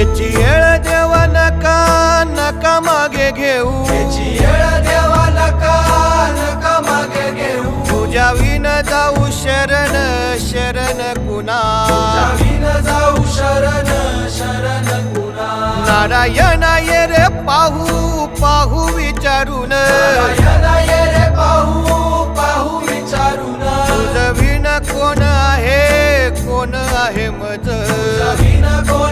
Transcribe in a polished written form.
याची येळ देवा नका नका मागे घेऊ, याची येळ देवा नका नका मागे घेऊ, तुझ्या विन जाऊ शरण शरण कुणा, विन जाऊ शरण शरण कुणा. नारायण ये रे पाहू पाहू विचारून, नारायण ये रे पाहू पाहू विचारून, तुझ विन कोण आहे मज, विन कोण